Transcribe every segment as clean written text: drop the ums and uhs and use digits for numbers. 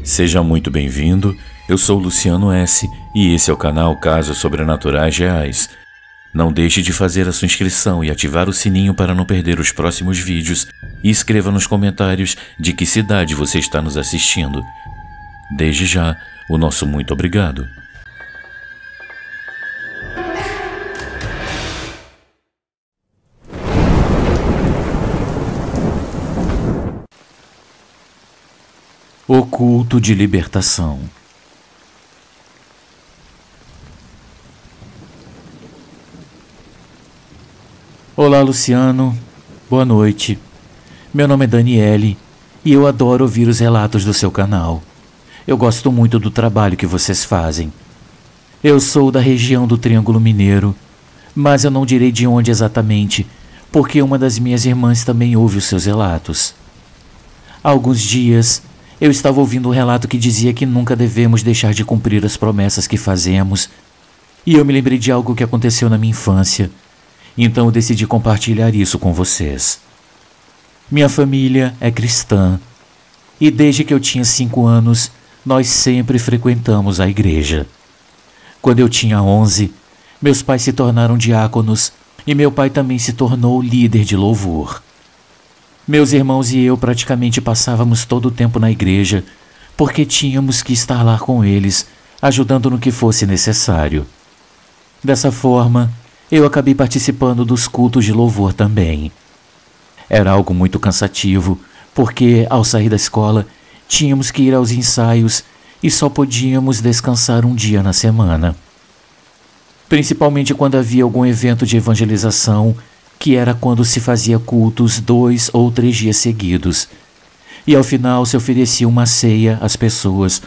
Seja muito bem-vindo, eu sou Luciano S. e esse é o canal Casos Sobrenaturais Reais. Não deixe de fazer a sua inscrição e ativar o sininho para não perder os próximos vídeos e escreva nos comentários de que cidade você está nos assistindo. Desde já, o nosso muito obrigado. O culto de libertação. Olá, Luciano. Boa noite. Meu nome é Daniele e eu adoro ouvir os relatos do seu canal. Eu gosto muito do trabalho que vocês fazem. Eu sou da região do Triângulo Mineiro, mas eu não direi de onde exatamente, porque uma das minhas irmãs também ouve os seus relatos. Há alguns dias, eu estava ouvindo um relato que dizia que nunca devemos deixar de cumprir as promessas que fazemos, e eu me lembrei de algo que aconteceu na minha infância, então eu decidi compartilhar isso com vocês. Minha família é cristã, e desde que eu tinha 5 anos, nós sempre frequentamos a igreja. Quando eu tinha 11, meus pais se tornaram diáconos, e meu pai também se tornou líder de louvor. Meus irmãos e eu praticamente passávamos todo o tempo na igreja, porque tínhamos que estar lá com eles, ajudando no que fosse necessário. Dessa forma, eu acabei participando dos cultos de louvor também. Era algo muito cansativo, porque ao sair da escola, tínhamos que ir aos ensaios e só podíamos descansar um dia na semana. Principalmente quando havia algum evento de evangelização, que era quando se fazia cultos 2 ou 3 dias seguidos, e ao final se oferecia uma ceia às pessoas,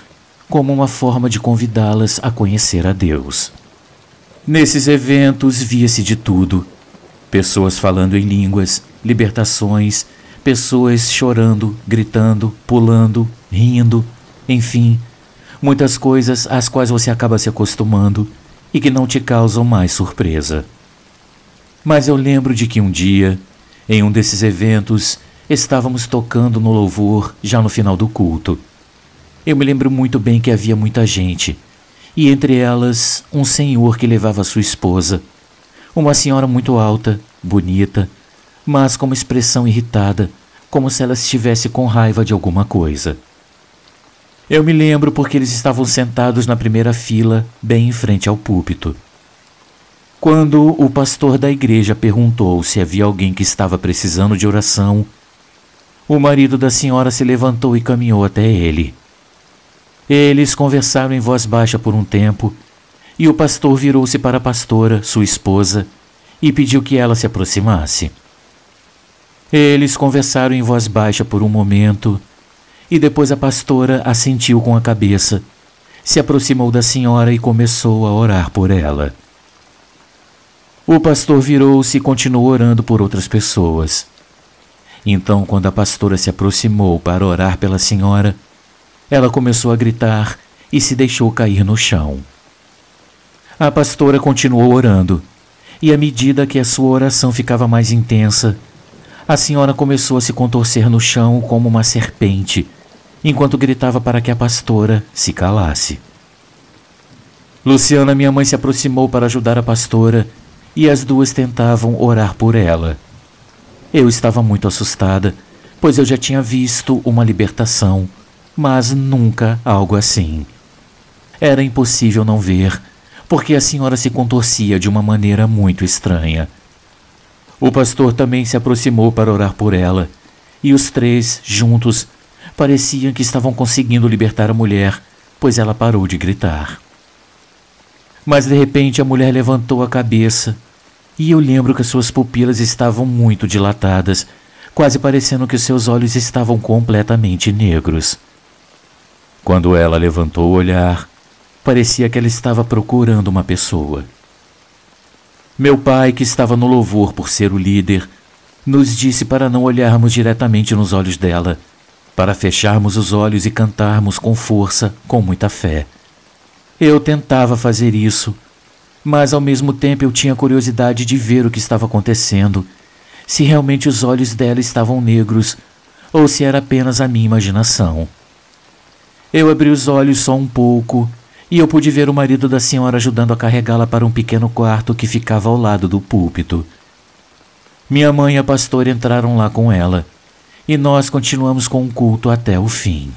como uma forma de convidá-las a conhecer a Deus. Nesses eventos via-se de tudo: pessoas falando em línguas, libertações, pessoas chorando, gritando, pulando, rindo, enfim, muitas coisas às quais você acaba se acostumando e que não te causam mais surpresa. Mas eu lembro de que um dia, em um desses eventos, estávamos tocando no louvor já no final do culto. Eu me lembro muito bem que havia muita gente, e entre elas um senhor que levava sua esposa, uma senhora muito alta, bonita, mas com uma expressão irritada, como se ela estivesse com raiva de alguma coisa. Eu me lembro porque eles estavam sentados na primeira fila, bem em frente ao púlpito. Quando o pastor da igreja perguntou se havia alguém que estava precisando de oração, o marido da senhora se levantou e caminhou até ele. Eles conversaram em voz baixa por um tempo, e o pastor virou-se para a pastora, sua esposa, e pediu que ela se aproximasse. Eles conversaram em voz baixa por um momento, e depois a pastora assentiu com a cabeça, se aproximou da senhora e começou a orar por ela. O pastor virou-se e continuou orando por outras pessoas. Então, quando a pastora se aproximou para orar pela senhora, ela começou a gritar e se deixou cair no chão. A pastora continuou orando, e à medida que a sua oração ficava mais intensa, a senhora começou a se contorcer no chão como uma serpente, enquanto gritava para que a pastora se calasse. Luciana, minha mãe, se aproximou para ajudar a pastora, e as duas tentavam orar por ela. Eu estava muito assustada, pois eu já tinha visto uma libertação, mas nunca algo assim. Era impossível não ver, porque a senhora se contorcia de uma maneira muito estranha. O pastor também se aproximou para orar por ela, e os três, juntos, pareciam que estavam conseguindo libertar a mulher, pois ela parou de gritar. Mas de repente a mulher levantou a cabeça, e eu lembro que suas pupilas estavam muito dilatadas, quase parecendo que seus olhos estavam completamente negros. Quando ela levantou o olhar, parecia que ela estava procurando uma pessoa. Meu pai, que estava no louvor por ser o líder, nos disse para não olharmos diretamente nos olhos dela, para fecharmos os olhos e cantarmos com força, com muita fé. Eu tentava fazer isso, mas ao mesmo tempo eu tinha curiosidade de ver o que estava acontecendo, se realmente os olhos dela estavam negros ou se era apenas a minha imaginação. Eu abri os olhos só um pouco e eu pude ver o marido da senhora ajudando a carregá-la para um pequeno quarto que ficava ao lado do púlpito. Minha mãe e a pastora entraram lá com ela, e nós continuamos com o culto até o fim.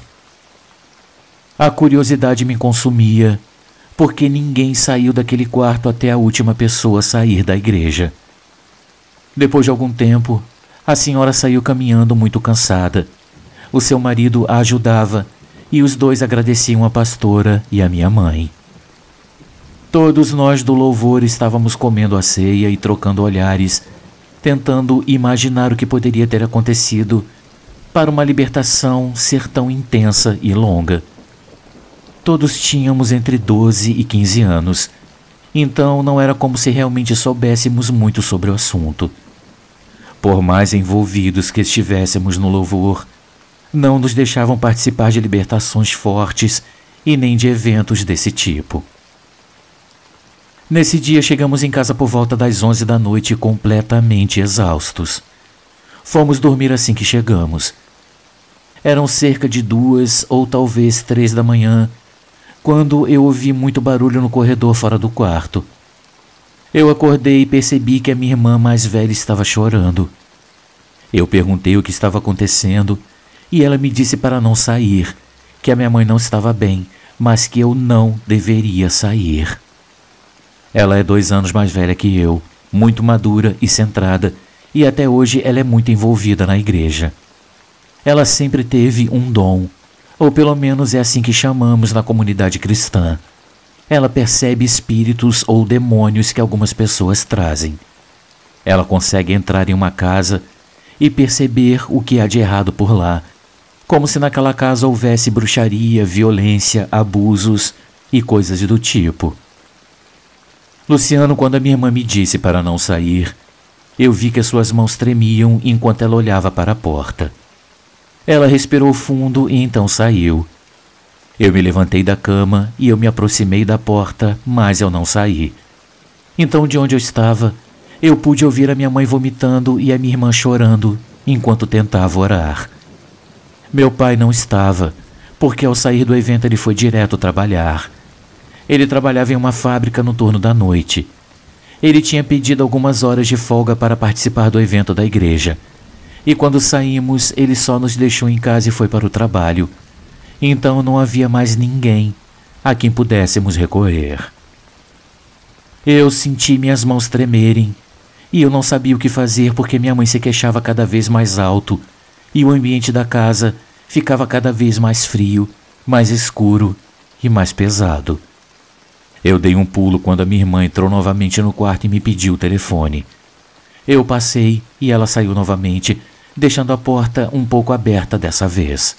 A curiosidade me consumia, porque ninguém saiu daquele quarto até a última pessoa sair da igreja. Depois de algum tempo, a senhora saiu caminhando muito cansada. O seu marido a ajudava, e os dois agradeciam a pastora e a minha mãe. Todos nós do louvor estávamos comendo a ceia e trocando olhares, tentando imaginar o que poderia ter acontecido para uma libertação ser tão intensa e longa. Todos tínhamos entre 12 e 15 anos, então não era como se realmente soubéssemos muito sobre o assunto. Por mais envolvidos que estivéssemos no louvor, não nos deixavam participar de libertações fortes e nem de eventos desse tipo. Nesse dia chegamos em casa por volta das 11 da noite completamente exaustos. Fomos dormir assim que chegamos. Eram cerca de 2 ou talvez 3 da manhã, quando eu ouvi muito barulho no corredor fora do quarto. Eu acordei e percebi que a minha irmã mais velha estava chorando. Eu perguntei o que estava acontecendo e ela me disse para não sair, que a minha mãe não estava bem, mas que eu não deveria sair. Ela é 2 anos mais velha que eu, muito madura e centrada, e até hoje ela é muito envolvida na igreja. Ela sempre teve um dom, ou pelo menos é assim que chamamos na comunidade cristã. Ela percebe espíritos ou demônios que algumas pessoas trazem. Ela consegue entrar em uma casa e perceber o que há de errado por lá, como se naquela casa houvesse bruxaria, violência, abusos e coisas do tipo. Luciano, quando a minha irmã me disse para não sair, eu vi que as suas mãos tremiam enquanto ela olhava para a porta. Ela respirou fundo e então saiu. Eu me levantei da cama e eu me aproximei da porta, mas eu não saí. Então, de onde eu estava, eu pude ouvir a minha mãe vomitando e a minha irmã chorando enquanto tentava orar. Meu pai não estava, porque ao sair do evento ele foi direto trabalhar. Ele trabalhava em uma fábrica no turno da noite. Ele tinha pedido algumas horas de folga para participar do evento da igreja. E quando saímos, ele só nos deixou em casa e foi para o trabalho. Então não havia mais ninguém a quem pudéssemos recorrer. Eu senti minhas mãos tremerem e eu não sabia o que fazer porque minha mãe se queixava cada vez mais alto e o ambiente da casa ficava cada vez mais frio, mais escuro e mais pesado. Eu dei um pulo quando a minha irmã entrou novamente no quarto e me pediu o telefone. Eu passei e ela saiu novamente, deixando a porta um pouco aberta dessa vez.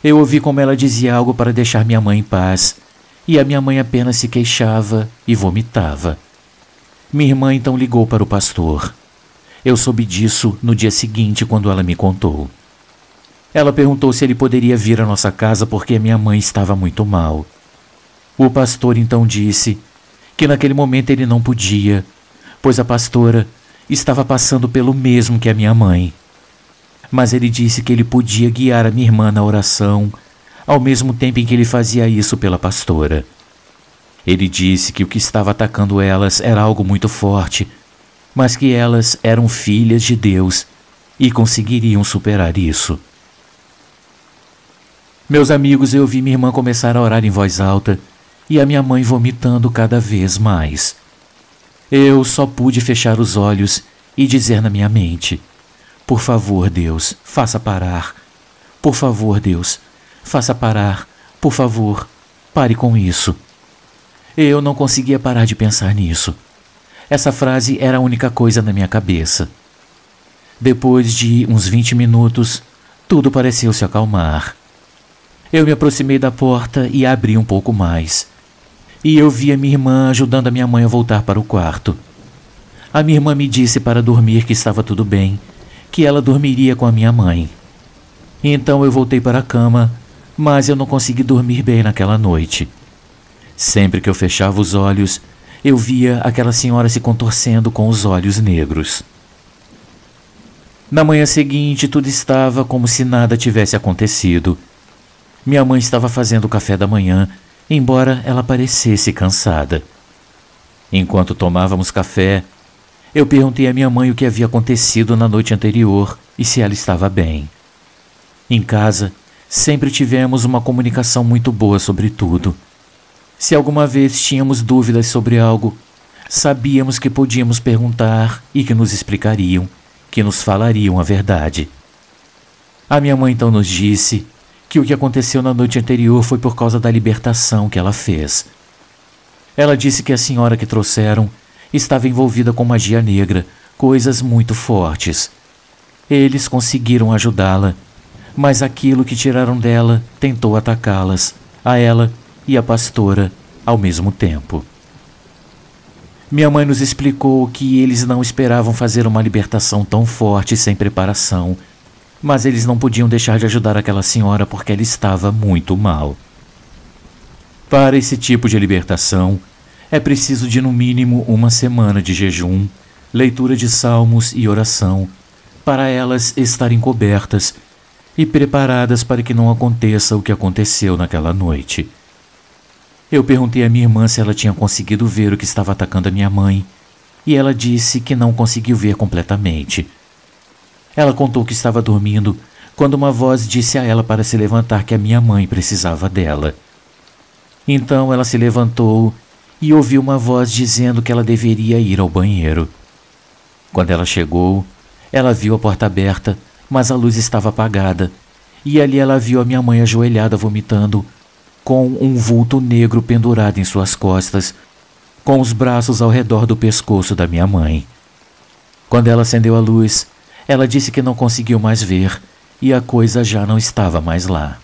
Eu ouvi como ela dizia algo para deixar minha mãe em paz, e a minha mãe apenas se queixava e vomitava. Minha irmã então ligou para o pastor. Eu soube disso no dia seguinte quando ela me contou. Ela perguntou se ele poderia vir à nossa casa porque a minha mãe estava muito mal. O pastor então disse que naquele momento ele não podia, pois a pastora estava passando pelo mesmo que a minha mãe. Mas ele disse que ele podia guiar a minha irmã na oração, ao mesmo tempo em que ele fazia isso pela pastora. Ele disse que o que estava atacando elas era algo muito forte, mas que elas eram filhas de Deus e conseguiriam superar isso. Meus amigos, eu vi minha irmã começar a orar em voz alta e a minha mãe vomitando cada vez mais. Eu só pude fechar os olhos e dizer na minha mente: por favor, Deus, faça parar. Por favor, Deus, faça parar. Por favor, pare com isso. Eu não conseguia parar de pensar nisso. Essa frase era a única coisa na minha cabeça. Depois de uns 20 minutos, tudo pareceu se acalmar. Eu me aproximei da porta e abri um pouco mais. E eu vi a minha irmã ajudando a minha mãe a voltar para o quarto. A minha irmã me disse para dormir que estava tudo bem, que ela dormiria com a minha mãe. Então eu voltei para a cama, mas eu não consegui dormir bem naquela noite. Sempre que eu fechava os olhos, eu via aquela senhora se contorcendo com os olhos negros. Na manhã seguinte, tudo estava como se nada tivesse acontecido. Minha mãe estava fazendo o café da manhã, embora ela parecesse cansada. Enquanto tomávamos café, eu perguntei à minha mãe o que havia acontecido na noite anterior e se ela estava bem. Em casa, sempre tivemos uma comunicação muito boa sobre tudo. Se alguma vez tínhamos dúvidas sobre algo, sabíamos que podíamos perguntar e que nos explicariam, que nos falariam a verdade. A minha mãe então nos disse que o que aconteceu na noite anterior foi por causa da libertação que ela fez. Ela disse que a senhora que trouxeram estava envolvida com magia negra, coisas muito fortes. Eles conseguiram ajudá-la, mas aquilo que tiraram dela tentou atacá-las, a ela e a pastora, ao mesmo tempo. Minha mãe nos explicou que eles não esperavam fazer uma libertação tão forte sem preparação, mas eles não podiam deixar de ajudar aquela senhora porque ela estava muito mal. Para esse tipo de libertação, é preciso de no mínimo 1 semana de jejum, leitura de salmos e oração, para elas estarem cobertas e preparadas para que não aconteça o que aconteceu naquela noite. Eu perguntei à minha irmã se ela tinha conseguido ver o que estava atacando a minha mãe, e ela disse que não conseguiu ver completamente. Ela contou que estava dormindo quando uma voz disse a ela para se levantar que a minha mãe precisava dela. Então ela se levantou e ouviu uma voz dizendo que ela deveria ir ao banheiro. Quando ela chegou, ela viu a porta aberta, mas a luz estava apagada, e ali ela viu a minha mãe ajoelhada vomitando, com um vulto negro pendurado em suas costas, com os braços ao redor do pescoço da minha mãe. Quando ela acendeu a luz, ela disse que não conseguiu mais ver, e a coisa já não estava mais lá.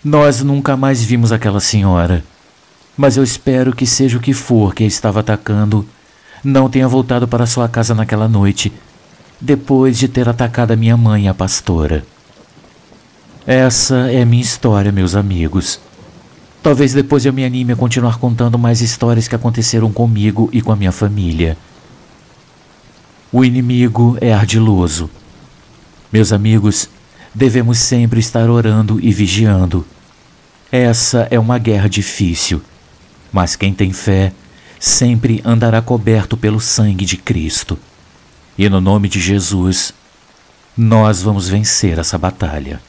Nós nunca mais vimos aquela senhora, mas eu espero que seja o que for que a estava atacando, não tenha voltado para sua casa naquela noite, depois de ter atacado a minha mãe e a pastora. Essa é a minha história, meus amigos. Talvez depois eu me anime a continuar contando mais histórias que aconteceram comigo e com a minha família. O inimigo é ardiloso. Meus amigos, devemos sempre estar orando e vigiando. Essa é uma guerra difícil, mas quem tem fé sempre andará coberto pelo sangue de Cristo. E no nome de Jesus, nós vamos vencer essa batalha.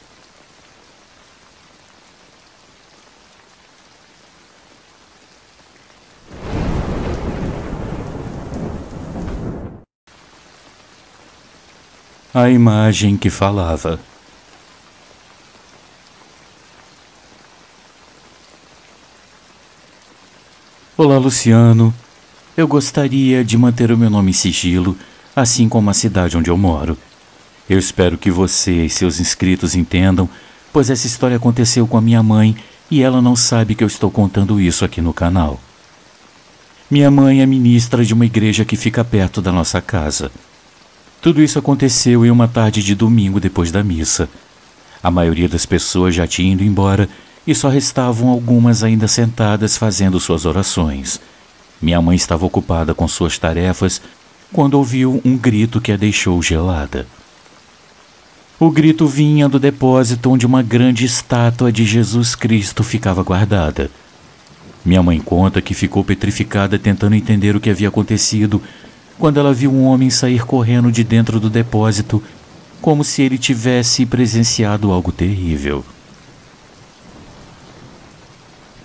A imagem que falava. Olá, Luciano. Eu gostaria de manter o meu nome em sigilo, assim como a cidade onde eu moro. Eu espero que você e seus inscritos entendam, pois essa história aconteceu com a minha mãe e ela não sabe que eu estou contando isso aqui no canal. Minha mãe é ministra de uma igreja que fica perto da nossa casa. Tudo isso aconteceu em uma tarde de domingo depois da missa. A maioria das pessoas já tinha ido embora e só restavam algumas ainda sentadas fazendo suas orações. Minha mãe estava ocupada com suas tarefas quando ouviu um grito que a deixou gelada. O grito vinha do depósito onde uma grande estátua de Jesus Cristo ficava guardada. Minha mãe conta que ficou petrificada tentando entender o que havia acontecido quando ela viu um homem sair correndo de dentro do depósito, como se ele tivesse presenciado algo terrível.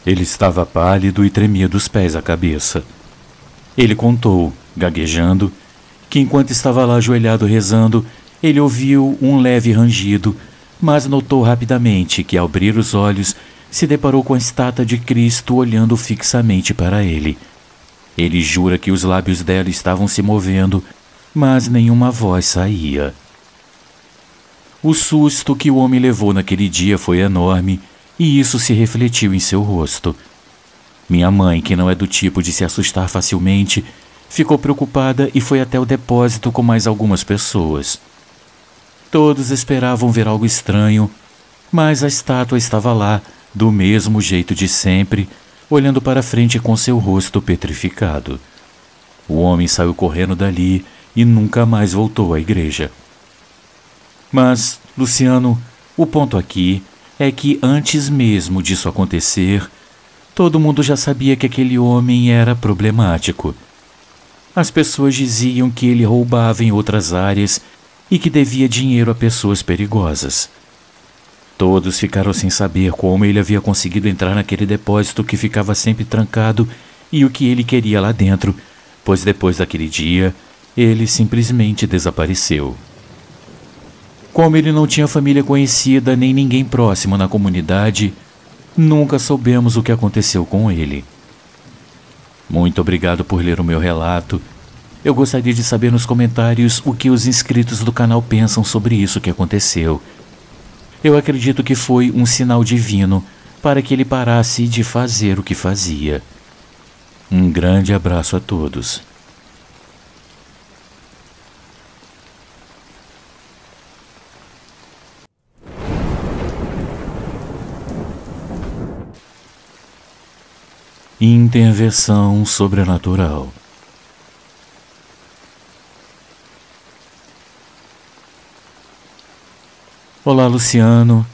Ele estava pálido e tremia dos pés à cabeça. Ele contou, gaguejando, que enquanto estava lá ajoelhado rezando, ele ouviu um leve rangido, mas notou rapidamente que, ao abrir os olhos, se deparou com a estátua de Cristo olhando fixamente para ele. Ele jura que os lábios dela estavam se movendo, mas nenhuma voz saía. O susto que o homem levou naquele dia foi enorme, e isso se refletiu em seu rosto. Minha mãe, que não é do tipo de se assustar facilmente, ficou preocupada e foi até o depósito com mais algumas pessoas. Todos esperavam ver algo estranho, mas a estátua estava lá, do mesmo jeito de sempre, olhando para frente com seu rosto petrificado. O homem saiu correndo dali e nunca mais voltou à igreja. Mas, Luciano, o ponto aqui é que antes mesmo disso acontecer, todo mundo já sabia que aquele homem era problemático. As pessoas diziam que ele roubava em outras áreas e que devia dinheiro a pessoas perigosas. Todos ficaram sem saber como ele havia conseguido entrar naquele depósito que ficava sempre trancado e o que ele queria lá dentro, pois depois daquele dia, ele simplesmente desapareceu. Como ele não tinha família conhecida nem ninguém próximo na comunidade, nunca soubemos o que aconteceu com ele. Muito obrigado por ler o meu relato. Eu gostaria de saber nos comentários o que os inscritos do canal pensam sobre isso que aconteceu. Eu acredito que foi um sinal divino para que ele parasse de fazer o que fazia. Um grande abraço a todos. Intervenção sobrenatural. Olá, Luciano.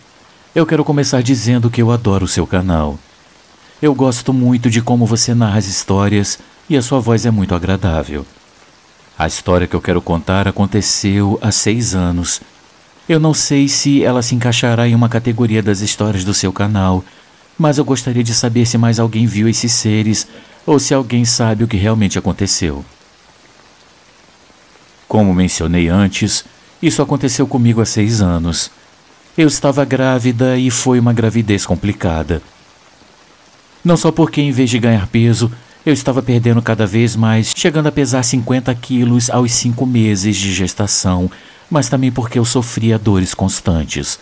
Eu quero começar dizendo que eu adoro o seu canal. Eu gosto muito de como você narra as histórias e a sua voz é muito agradável. A história que eu quero contar aconteceu há 6 anos. Eu não sei se ela se encaixará em uma categoria das histórias do seu canal, mas eu gostaria de saber se mais alguém viu esses seres ou se alguém sabe o que realmente aconteceu. Como mencionei antes, isso aconteceu comigo há 6 anos. Eu estava grávida e foi uma gravidez complicada. Não só porque, em vez de ganhar peso, eu estava perdendo cada vez mais, chegando a pesar 50 quilos aos 5 meses de gestação, mas também porque eu sofria dores constantes.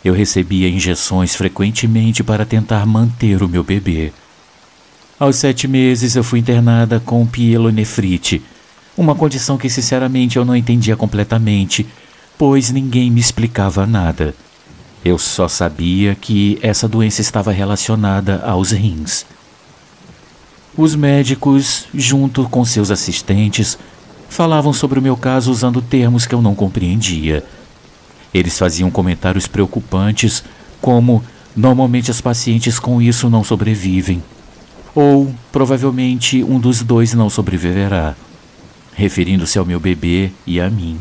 Eu recebia injeções frequentemente para tentar manter o meu bebê. Aos 7 meses eu fui internada com pielonefrite, uma condição que sinceramente eu não entendia completamente, pois ninguém me explicava nada. Eu só sabia que essa doença estava relacionada aos rins. Os médicos, junto com seus assistentes, falavam sobre o meu caso usando termos que eu não compreendia. Eles faziam comentários preocupantes, como normalmente as pacientes com isso não sobrevivem, ou provavelmente um dos dois não sobreviverá, referindo-se ao meu bebê e a mim.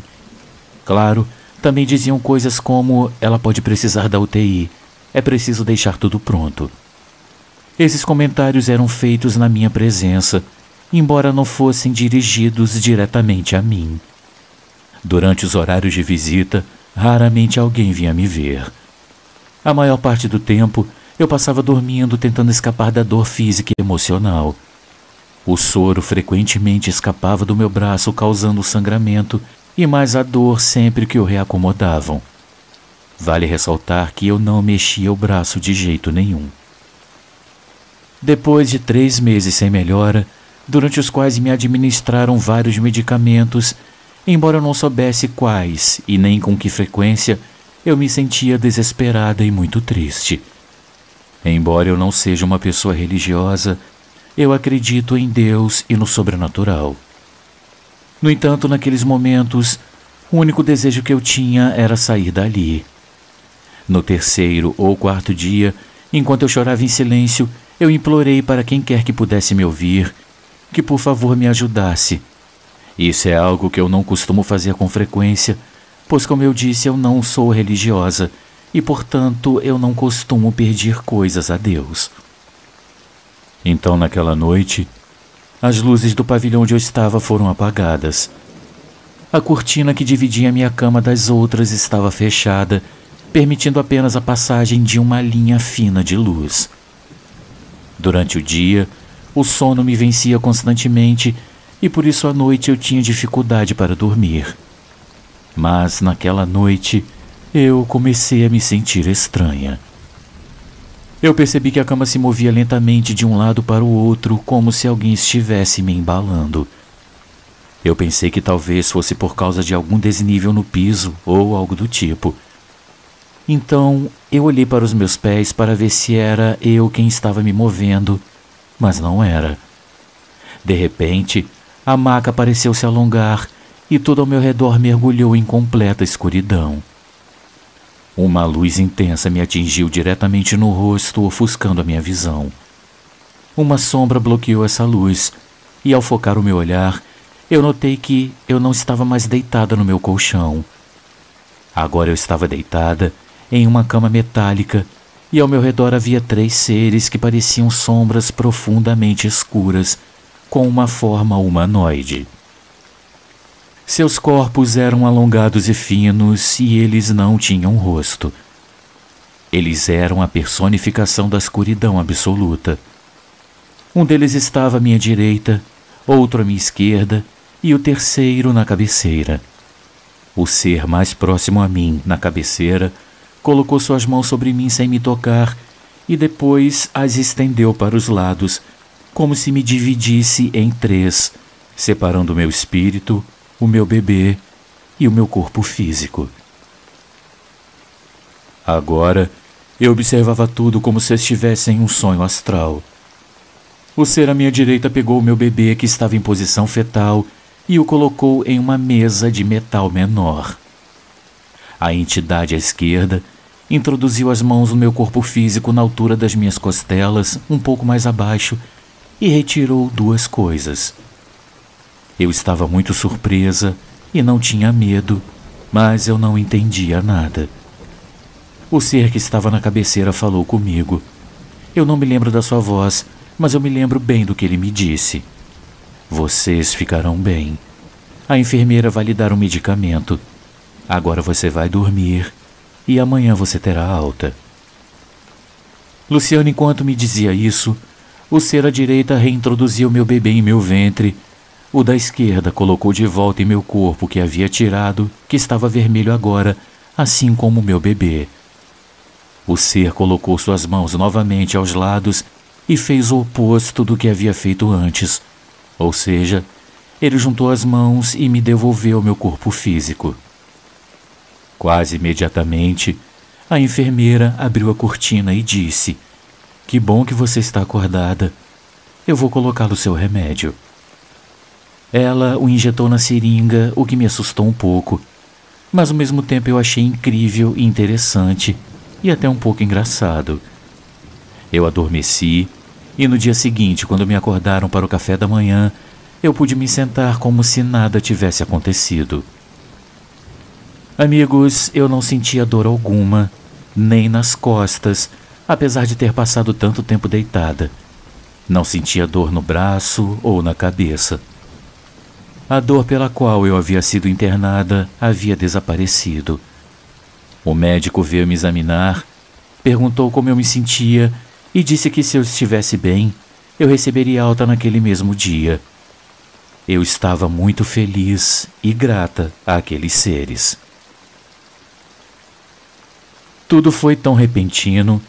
Claro, também diziam coisas como ela pode precisar da UTI, é preciso deixar tudo pronto. Esses comentários eram feitos na minha presença, embora não fossem dirigidos diretamente a mim. Durante os horários de visita, raramente alguém vinha me ver. A maior parte do tempo, eu passava dormindo tentando escapar da dor física e emocional. O soro frequentemente escapava do meu braço, causando sangramento e mais a dor sempre que o reacomodavam. Vale ressaltar que eu não mexia o braço de jeito nenhum. Depois de 3 meses sem melhora, durante os quais me administraram vários medicamentos, embora eu não soubesse quais e nem com que frequência, eu me sentia desesperada e muito triste. Embora eu não seja uma pessoa religiosa, eu acredito em Deus e no sobrenatural. No entanto, naqueles momentos, o único desejo que eu tinha era sair dali. No 3º ou 4º dia, enquanto eu chorava em silêncio, eu implorei para quem quer que pudesse me ouvir, que por favor me ajudasse. Isso é algo que eu não costumo fazer com frequência, pois, como eu disse, eu não sou religiosa e, portanto, eu não costumo pedir coisas a Deus. Então, naquela noite, as luzes do pavilhão onde eu estava foram apagadas. A cortina que dividia minha cama das outras estava fechada, permitindo apenas a passagem de uma linha fina de luz. Durante o dia, o sono me vencia constantemente e por isso à noite eu tinha dificuldade para dormir. Mas naquela noite eu comecei a me sentir estranha. Eu percebi que a cama se movia lentamente de um lado para o outro, como se alguém estivesse me embalando. Eu pensei que talvez fosse por causa de algum desnível no piso ou algo do tipo. Então eu olhei para os meus pés para ver se era eu quem estava me movendo, mas não era. De repente, a maca pareceu se alongar e tudo ao meu redor mergulhou em completa escuridão. Uma luz intensa me atingiu diretamente no rosto, ofuscando a minha visão. Uma sombra bloqueou essa luz, e ao focar o meu olhar, eu notei que eu não estava mais deitada no meu colchão. Agora eu estava deitada em uma cama metálica, e ao meu redor havia 3 seres que pareciam sombras profundamente escuras, com uma forma humanoide. Seus corpos eram alongados e finos e eles não tinham rosto. Eles eram a personificação da escuridão absoluta. Um deles estava à minha direita, outro à minha esquerda e o terceiro na cabeceira. O ser mais próximo a mim, na cabeceira, colocou suas mãos sobre mim sem me tocar e depois as estendeu para os lados, como se me dividisse em 3, separando o meu espírito, o meu bebê e o meu corpo físico. Agora, eu observava tudo como se estivesse em um sonho astral. O ser à minha direita pegou o meu bebê, que estava em posição fetal, e o colocou em uma mesa de metal menor. A entidade à esquerda introduziu as mãos no meu corpo físico na altura das minhas costelas, um pouco mais abaixo, e retirou 2 coisas. Eu estava muito surpresa e não tinha medo, mas eu não entendia nada. O ser que estava na cabeceira falou comigo. Eu não me lembro da sua voz, mas eu me lembro bem do que ele me disse. Vocês ficarão bem. A enfermeira vai lhe dar um medicamento. Agora você vai dormir e amanhã você terá alta. Luciano, enquanto me dizia isso, o ser à direita reintroduziu meu bebê em meu ventre. O da esquerda colocou de volta em meu corpo que havia tirado, que estava vermelho agora, assim como o meu bebê. O ser colocou suas mãos novamente aos lados e fez o oposto do que havia feito antes. Ou seja, ele juntou as mãos e me devolveu meu corpo físico. Quase imediatamente, a enfermeira abriu a cortina e disse: "Que bom que você está acordada. Eu vou colocar o seu remédio." Ela o injetou na seringa, o que me assustou um pouco, mas ao mesmo tempo eu achei incrível e interessante, e até um pouco engraçado. Eu adormeci, e no dia seguinte, quando me acordaram para o café da manhã, eu pude me sentar como se nada tivesse acontecido. Amigos, eu não sentia dor alguma, nem nas costas, apesar de ter passado tanto tempo deitada. Não sentia dor no braço ou na cabeça. A dor pela qual eu havia sido internada havia desaparecido. O médico veio me examinar, perguntou como eu me sentia e disse que se eu estivesse bem, eu receberia alta naquele mesmo dia. Eu estava muito feliz e grata àqueles seres. Tudo foi tão repentino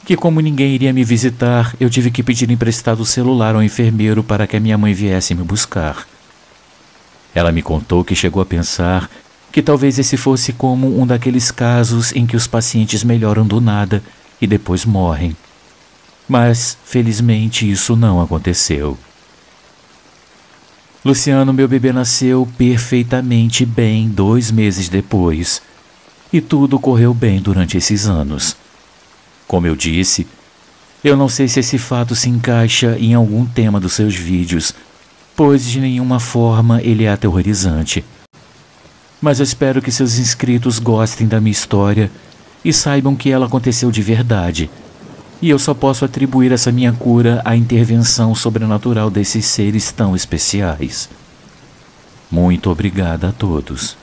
que, como ninguém iria me visitar, eu tive que pedir emprestado o celular ao enfermeiro para que a minha mãe viesse me buscar. Ela me contou que chegou a pensar que talvez esse fosse como um daqueles casos em que os pacientes melhoram do nada e depois morrem. Mas, felizmente, isso não aconteceu. Luciano, meu bebê, nasceu perfeitamente bem 2 meses depois, e tudo correu bem durante esses anos. Como eu disse, eu não sei se esse fato se encaixa em algum tema dos seus vídeos, pois de nenhuma forma ele é aterrorizante. Mas eu espero que seus inscritos gostem da minha história e saibam que ela aconteceu de verdade. E eu só posso atribuir essa minha cura à intervenção sobrenatural desses seres tão especiais. Muito obrigada a todos.